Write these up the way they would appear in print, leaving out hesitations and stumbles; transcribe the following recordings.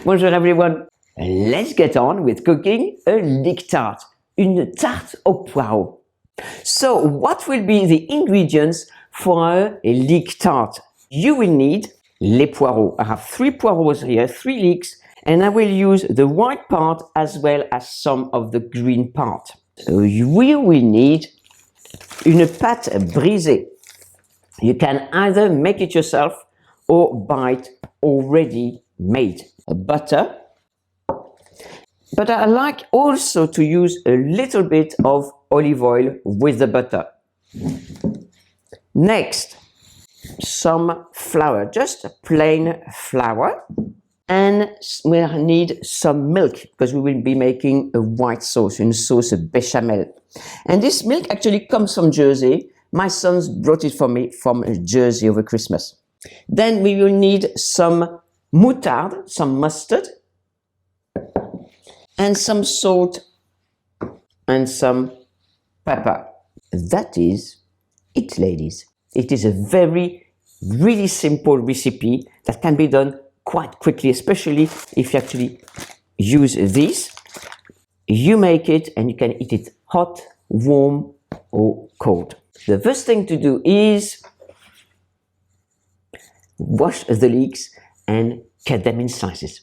Bonjour everyone. Let's get on with cooking a leek tart, une tarte aux poireaux. So what will be the ingredients for a leek tart? You will need les poireaux. I have 3 poireaux here, 3 leeks, and I will use the white part as well as some of the green part. So we will need une pâte brisée. You can either make it yourself or buy it already made. Butter. But I like also to use a little bit of olive oil with the butter. Next, some flour, just plain flour. And we'll need some milk because we will be making a white sauce, une sauce béchamel. And this milk actually comes from Jersey. My sons brought it for me from Jersey over Christmas. Then we will need some moutarde, some mustard, and some salt and some pepper. That is it, ladies. It is a really simple recipe that can be done quite quickly, especially if you actually use this. You make it and you can eat it hot, warm, or cold. The first thing to do is wash the leeks and cut them in slices.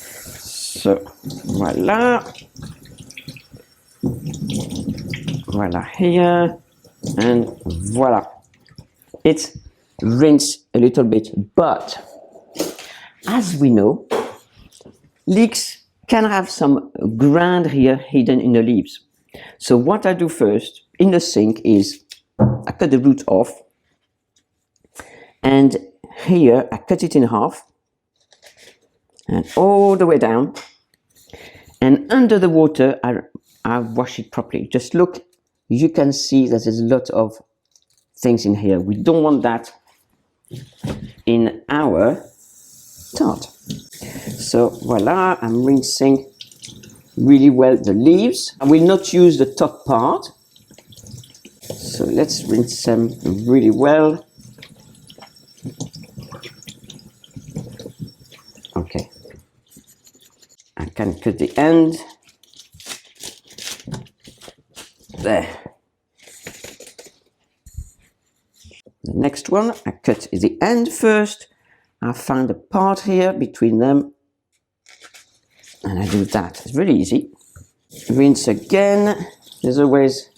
So, voila. Voila here. And voila. It's rinsed a little bit, but as we know, leeks can have some gland here hidden in the leaves. So what I do first in the sink is I cut the root off, and here I cut it in half and all the way down, and under the water I wash it properly. Just look, you can see that there's a lot of things in here. We don't want that in our tart. So voila, I'm rinsing really well the leaves. I will not use the top part. So let's rinse them really well. Okay. I can cut the end. There. The next one, I cut the end first. I find a part here between them, and I do that. It's really easy. Rinse again. There's always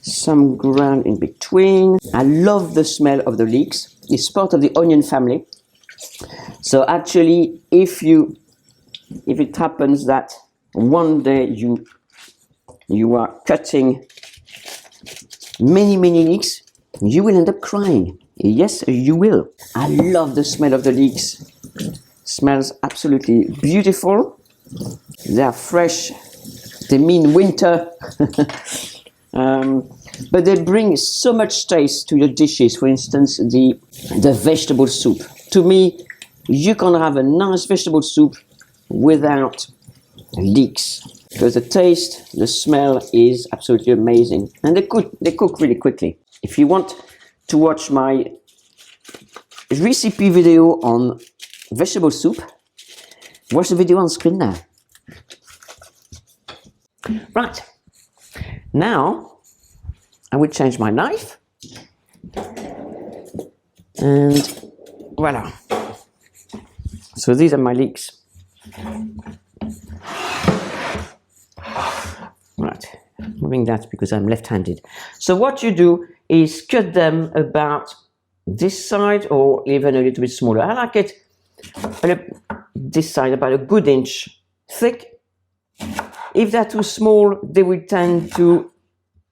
some ground in between. I love the smell of the leeks. It's part of the onion family. So actually, if it happens that one day you are cutting many leeks, you will end up crying. Yes, you will. I love the smell of the leeks. Smells absolutely beautiful. They are fresh. They mean winter. But they bring so much taste to your dishes. For instance, the vegetable soup. To me, you can't have a nice vegetable soup without leeks, because the taste, the smell is absolutely amazing, and they cook really quickly. If you want to watch my recipe video on vegetable soup, watch the video on screen now. Right, now I will change my knife, and voila. So these are my leeks. Right, moving that because I'm left-handed. So what you do is cut them about this side or even a little bit smaller. I like it this side about a good inch thick. If they're too small, they will tend to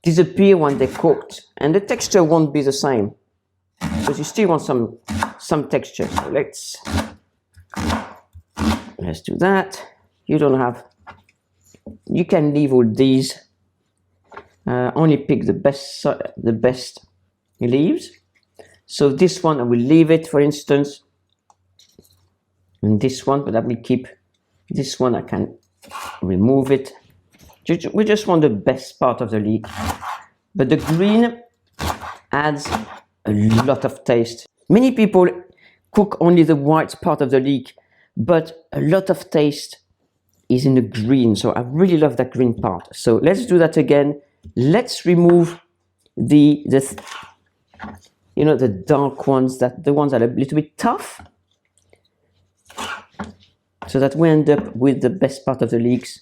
disappear when they're cooked, and the texture won't be the same, because you still want some texture. So let's do that. You can leave all these. Only pick the best leaves. So this one I will leave it, for instance, and this one, but I will keep this one. I can remove it. We just want the best part of the leek, but the green adds a lot of taste. Many people cook only the white part of the leek, but a lot of taste is in the green. So I really love that green part. So let's do that again. Let's remove the dark ones, the ones that are a little bit tough, so that we end up with the best part of the leeks.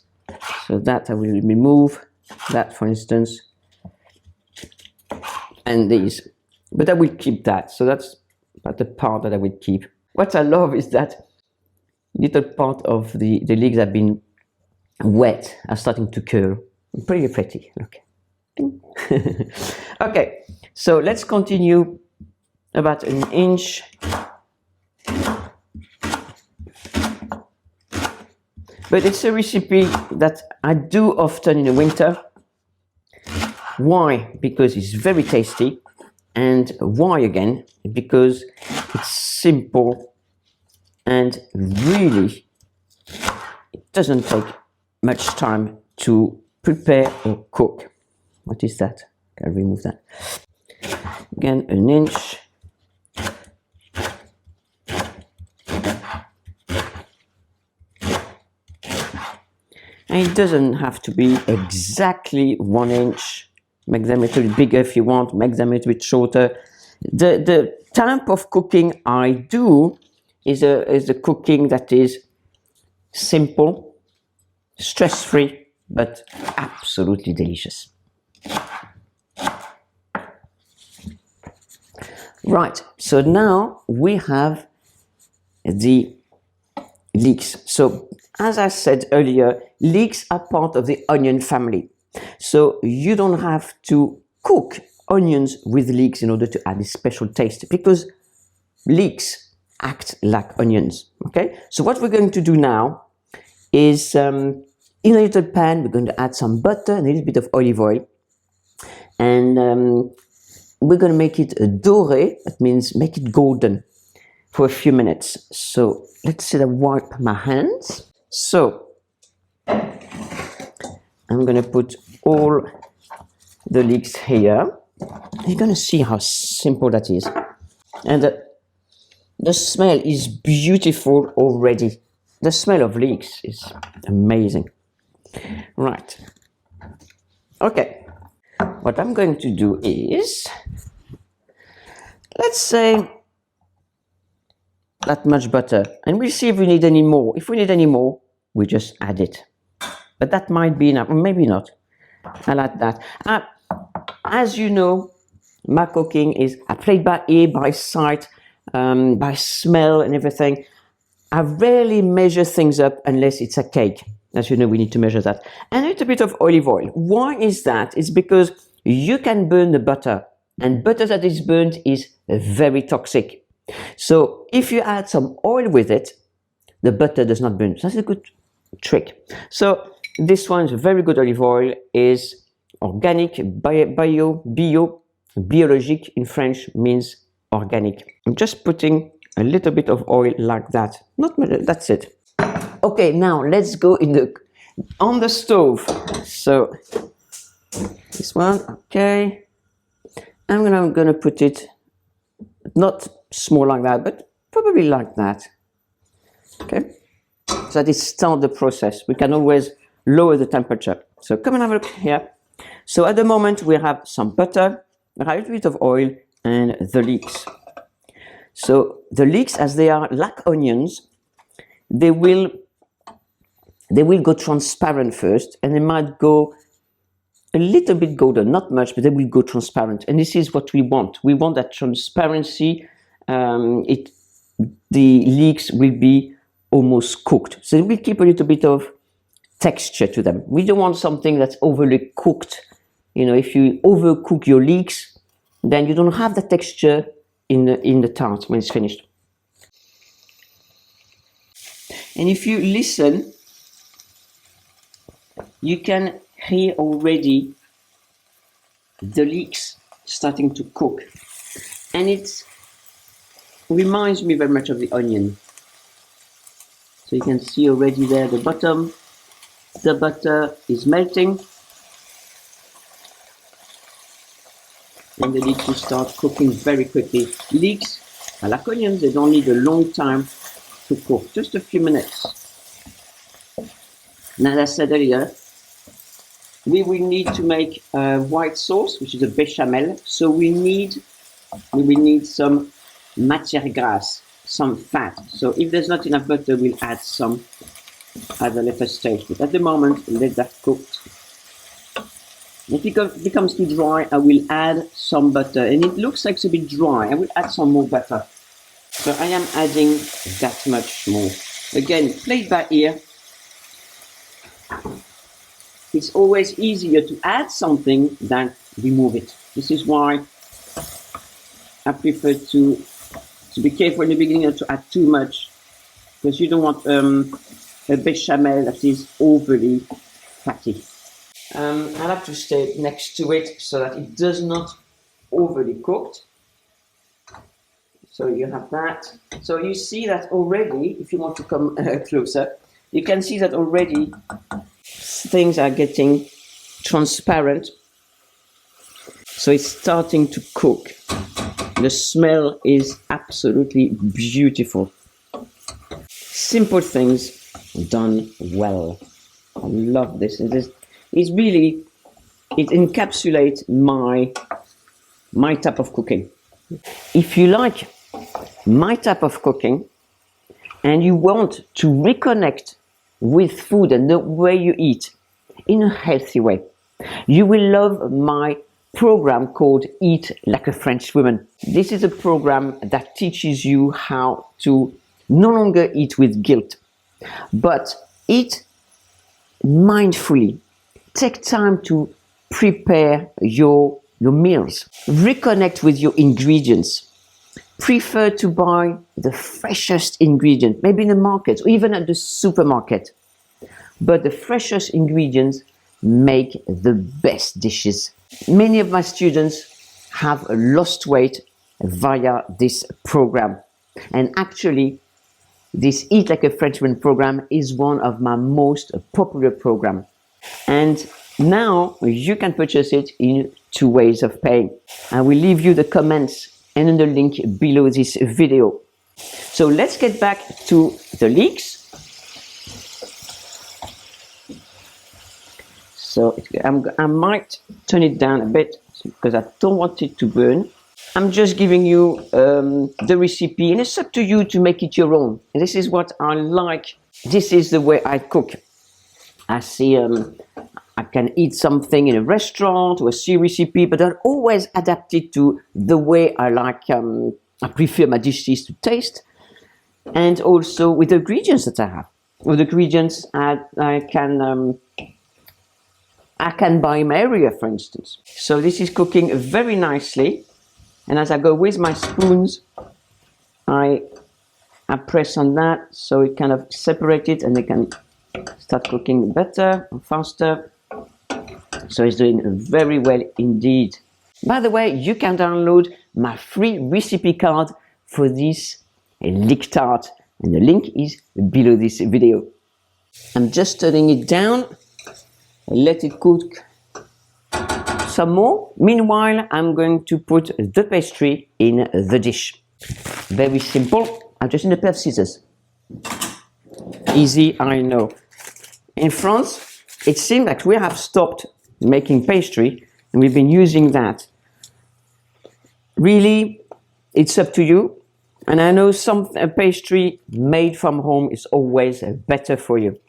So that I will remove, that for instance, and these. But I will keep that. So that's the part that I will keep. What I love is that little part of the leeks that have been wet are starting to curl. Pretty pretty. Okay. Okay, so let's continue about an inch. But it's a recipe that I do often in the winter. Why? Because it's very tasty. And why again? Because it's simple and really it doesn't take much time to prepare or cook. What is that? I'll remove that. Again, an inch. And it doesn't have to be exactly 1 inch. Make them a little bit bigger if you want, make them a little bit shorter. The type of cooking I do is a cooking that is simple, stress-free, but absolutely delicious. Right, so now we have the leeks. So as I said earlier, leeks are part of the onion family. So you don't have to cook onions with leeks in order to add a special taste, because leeks act like onions. Okay, so what we're going to do now is in a little pan, we're going to add some butter and a little bit of olive oil. And we're going to make it doré, that means make it golden for a few minutes. So let's see, I wipe my hands. So I'm going to put all the leeks here. You're going to see how simple that is. And the smell is beautiful already. The smell of leeks is amazing. Right. Okay. What I'm going to do is, let's say that much butter, and we'll see if we need any more. If we need any more, we just add it. But that might be enough, or maybe not. I like that. As you know, my cooking is, I play by ear, by sight, by smell and everything. I rarely measure things up unless it's a cake. As you know, we need to measure that. And a little bit of olive oil. Why is that? It's because you can burn the butter, and butter that is burnt is very toxic. So if you add some oil with it, the butter does not burn. So that's a good trick. So this one is a very good olive oil, is organic, biologique in French means organic. I'm just putting a little bit of oil like that. Not much, that's it. Okay, now let's go on the stove. So this one, okay. I'm gonna put it not small like that, but probably like that. Okay, so that is start the process. We can always lower the temperature. So come and have a look here. So at the moment we have some butter, a little bit of oil, and the leeks. So the leeks, as they are like onions, they will go transparent first, and they might go a little bit golden, not much, but they will go transparent. And this is what we want. We want that transparency. The leeks will be almost cooked. So we'll keep a little bit of texture to them. We don't want something that's overly cooked. You know, if you overcook your leeks, then you don't have the texture in the tart when it's finished. And if you listen, you can hear already the leeks starting to cook. And it reminds me very much of the onion. So you can see already there the bottom. The butter is melting. And the leeks will start cooking very quickly. Leeks are like onions, they don't need a long time to cook, just a few minutes. Now, as I said earlier, we will need to make a white sauce, which is a bechamel. So we will need some matière grasse, some fat. So if there's not enough butter, we'll add some at a later stage. But at the moment, let that cook. If it becomes too dry, I will add some butter. And it looks like it's a bit dry. I will add some more butter. So I am adding that much more. Again, play it by ear. It's always easier to add something than remove it. This is why I prefer to be careful in the beginning not to add too much, because you don't want a bechamel that is overly fatty. I like to stay next to it so that it does not overly cooked. So you have that. So you see that already, if you want to come closer, you can see that already things are getting transparent. So it's starting to cook. The smell is absolutely beautiful. Simple things done well. I love this. It encapsulates my type of cooking. If you like my type of cooking and you want to reconnect with food and the way you eat in a healthy way, you will love my program called Eat Like a French Woman. This is a program that teaches you how to no longer eat with guilt, but eat mindfully. Take time to prepare your meals. Reconnect with your ingredients. Prefer to buy the freshest ingredient, maybe in the market or even at the supermarket. But the freshest ingredients make the best dishes. Many of my students have lost weight via this program. And actually, this Eat Like a Frenchman program is one of my most popular programs. And now you can purchase it in 2 ways of paying. I will leave you the comments and the link below this video. So let's get back to the leeks. So I might turn it down a bit because I don't want it to burn. I'm just giving you the recipe, and it's up to you to make it your own. And this is what I like. This is the way I cook. I see I can eat something in a restaurant or see a recipe, but I'll always adapt it to the way I like. I prefer my dishes to taste, and also with the ingredients that I have. With the ingredients I can buy in my area, for instance. So this is cooking very nicely. And as I go with my spoons, I press on that so it kind of separates it and they can start cooking better and faster. So it's doing very well indeed. By the way, you can download my free recipe card for this Leek Tart, and the link is below this video. I'm just turning it down. Let it cook some more. Meanwhile, I'm going to put the pastry in the dish. Very simple. I just need a pair of scissors. Easy, I know. In France, it seems that we have stopped making pastry and we've been using that. Really, it's up to you. And I know a pastry made from home is always better for you.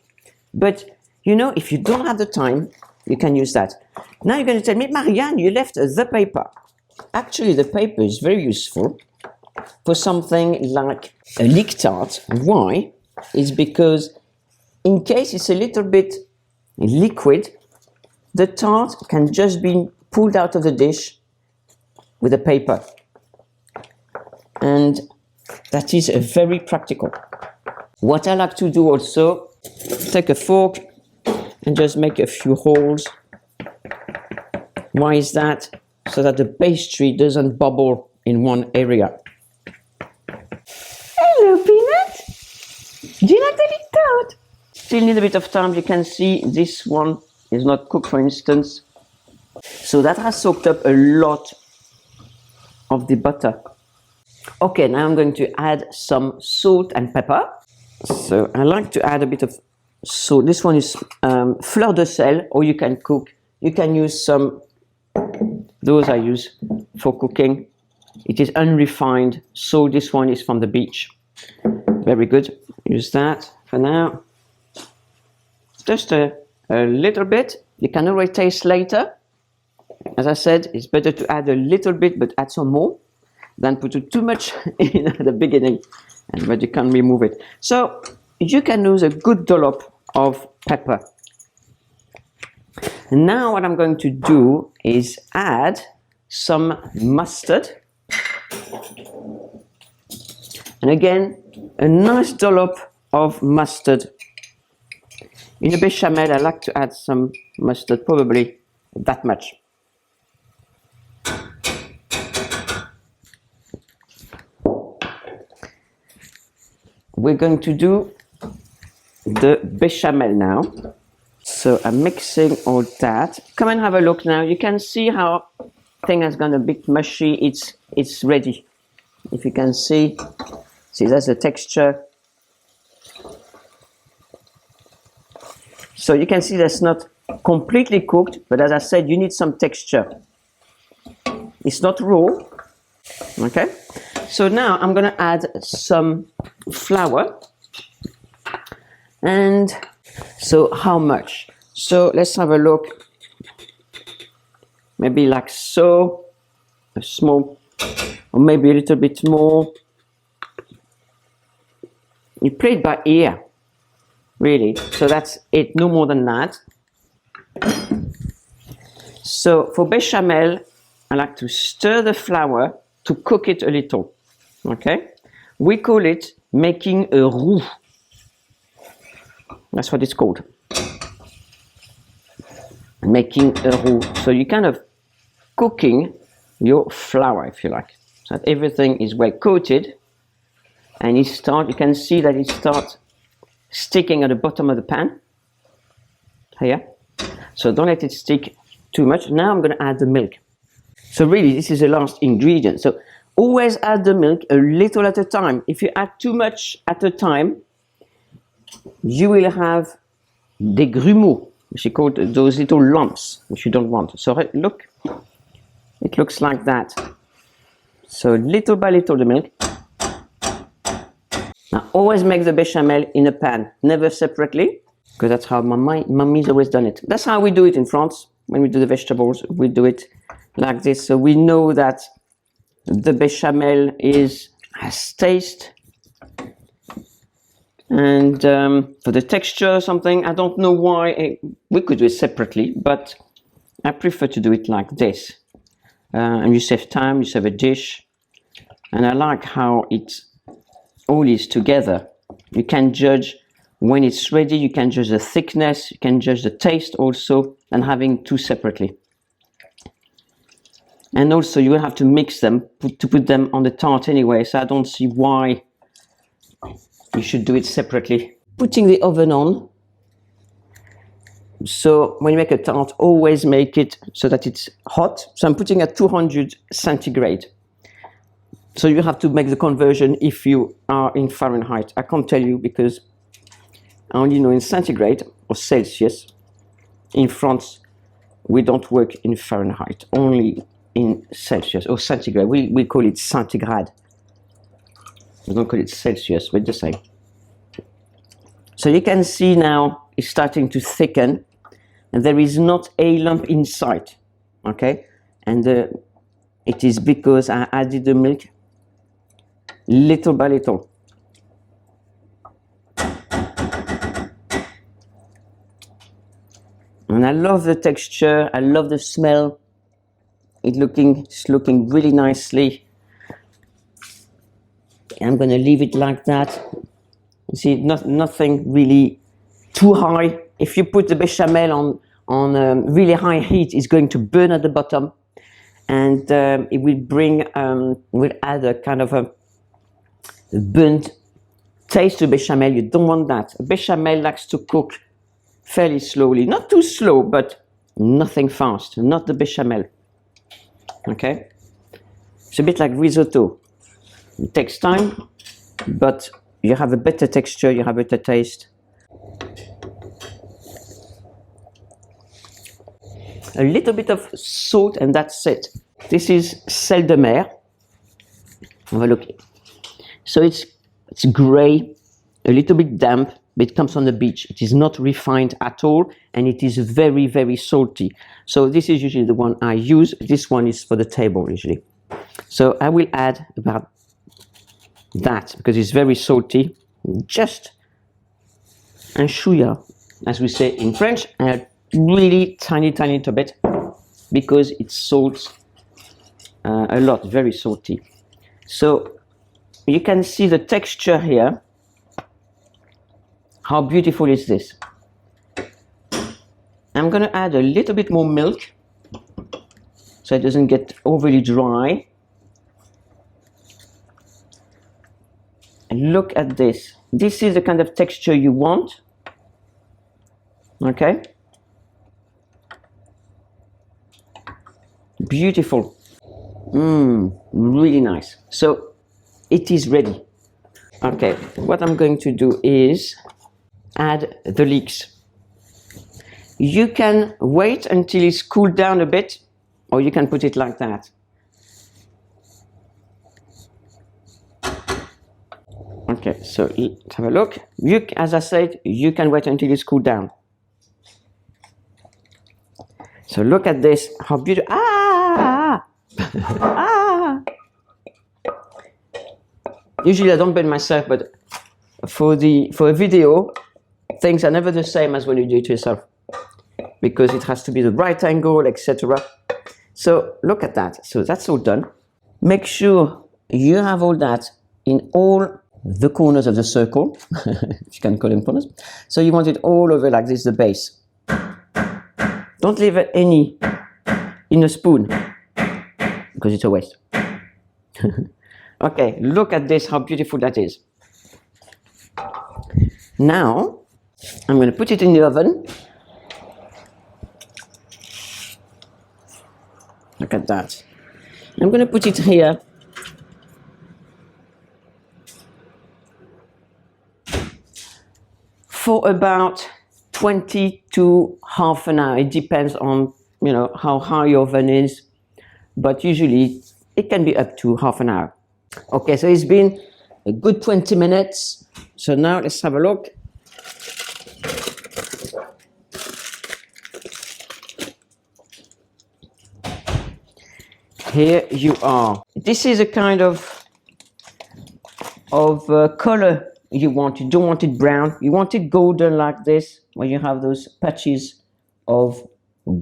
But you know, if you don't have the time, you can use that. Now you're going to tell me, Marianne, you left the paper. Actually, the paper is very useful for something like a Leek Tart. Why? It's because in case it's a little bit liquid, the tart can just be pulled out of the dish with a paper. And that is very practical. What I like to do also, take a fork and just make a few holes. Why is that? So that the pastry doesn't bubble in one area. Hello, Peanut! Do you like the Leek Tart? Still need a bit of time. You can see this one is not cooked, for instance. So that has soaked up a lot of the butter. Okay, now I'm going to add some salt and pepper. So I like to add a bit of, so this one is fleur de sel, or you can cook. You can use some, those I use for cooking. It is unrefined, so this one is from the beach. Very good. Use that for now. Just a little bit. You can already taste later. As I said, it's better to add a little bit, but add some more than put too much in at the beginning, but you can remove it. So you can use a good dollop of pepper. Now what I'm going to do is add some mustard. And again, a nice dollop of mustard. In a bechamel, I like to add some mustard, probably that much. We're going to do the bechamel now. So I'm mixing all that. Come and have a look now. You can see how thing has gone a bit mushy. It's ready. If you can see that's the texture. So you can see that's not completely cooked, but as I said, you need some texture. It's not raw. Okay. So now I'm going to add some flour. And so how much? So let's have a look. Maybe like so, a small, or maybe a little bit more. You play it by ear, really. So that's it, no more than that. So for bechamel, I like to stir the flour to cook it a little. Okay? We call it making a roux. That's what it's called. Making a roux. So you're kind of cooking your flour, if you like. So that everything is well coated. And you can see that it starts sticking at the bottom of the pan. Here. So don't let it stick too much. Now I'm going to add the milk. So really, this is the last ingredient. So always add the milk a little at a time. If you add too much at a time, you will have des grumeaux, which is called those little lumps, which you don't want. So look, it looks like that. So little by little the milk. Now always make the bechamel in a pan, never separately, because that's how mummy's always done it. That's how we do it in France. When we do the vegetables, we do it like this. So we know that the bechamel has taste. And for the texture or something, I don't know why we could do it separately, but I prefer to do it like this. And you save time, you save a dish. And I like how it all is together. You can judge when it's ready, you can judge the thickness, you can judge the taste also, and having two separately. And also you will have to mix them, to put them on the tart anyway, so I don't see why you should do it separately. Putting the oven on. So when you make a tart, always make it so that it's hot. So I'm putting at 200 centigrade. So you have to make the conversion if you are in Fahrenheit. I can't tell you because I only know in centigrade or Celsius. In France, we don't work in Fahrenheit, only in Celsius or centigrade. We call it centigrade. We don't call it Celsius, we're the same. So you can see now it's starting to thicken and there is not a lump inside, okay? And it is because I added the milk little by little. And I love the texture, I love the smell. It's looking really nicely. I'm going to leave it like that. You see, nothing really too high. If you put the bechamel on really high heat, it's going to burn at the bottom, and it will add a kind of a burnt taste to bechamel. You don't want that. Bechamel likes to cook fairly slowly, not too slow, but nothing fast. Not the bechamel. Okay, it's a bit like risotto. It takes time, but you have a better texture, you have a better taste. A little bit of salt and that's it. This is sel de mer. Have a look. So it's grey, a little bit damp, but it comes on the beach. It is not refined at all, and it is very, very salty. So this is usually the one I use. This one is for the table usually. So I will add about that because it's very salty. Just un chouïa, as we say in French, and a really tiny little bit because it salts a lot, very salty. So you can see the texture here. How beautiful is this? I'm going to add a little bit more milk so it doesn't get overly dry. And look at this. This is the kind of texture you want. Okay? Beautiful. Really nice. So it is ready. Okay, what I'm going to do is add the leeks. You can wait until it's cooled down a bit, or you can put it like that. Okay, so let's have a look. As I said, you can wait until it's cooled down. So look at this, how beautiful. Usually I don't bend myself, but for a video, things are never the same as when you do it yourself, because it has to be the right angle, etc. So look at that. So that's all done. Make sure you have all that in all the corners of the circle, if you can call them corners. So you want it all over like this, the base. Don't leave any in a spoon, because it's a waste. Okay, look at this, how beautiful that is. Now, I'm going to put it in the oven. Look at that. I'm going to put it here. For about 20 to half an hour. It depends on, how high your oven is, but usually it can be up to half an hour. Okay, so it's been a good 20 minutes. So now let's have a look. Here you are. This is a kind of color you want. You don't want it brown. You want it golden like this, where you have those patches of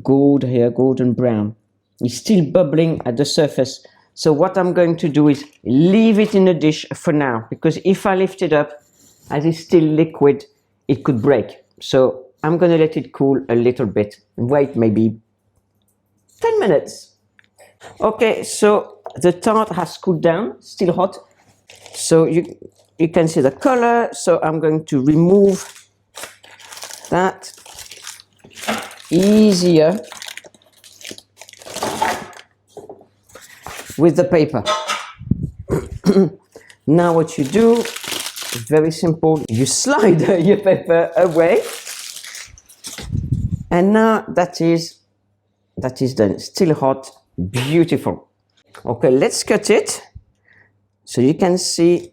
gold here, golden brown. It's still bubbling at the surface. So what I'm going to do is leave it in the dish for now, because if I lift it up, as it's still liquid, it could break. So I'm going to let it cool a little bit and wait maybe 10 minutes. Okay, so the tart has cooled down, still hot. So you can see the color. So I'm going to remove that. Easier with the paper. Now what you do is very simple. You slide your paper away, and now that is done. Still hot, beautiful. Okay, let's cut it so you can see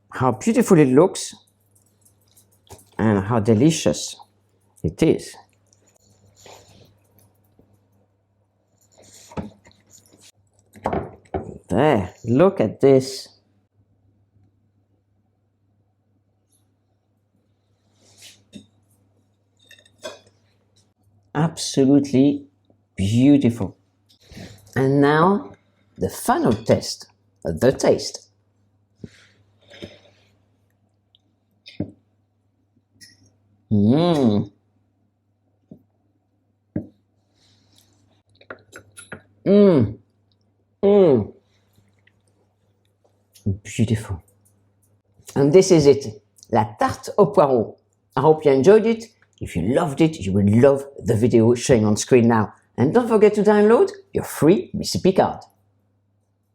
how beautiful it looks and how delicious it is. There, look at this. Absolutely beautiful. And now the final test, the taste. Beautiful. And this is it, la tarte aux poireaux. I hope you enjoyed it. If you loved it, you will love the video showing on screen now. And don't forget to download your free recipe card.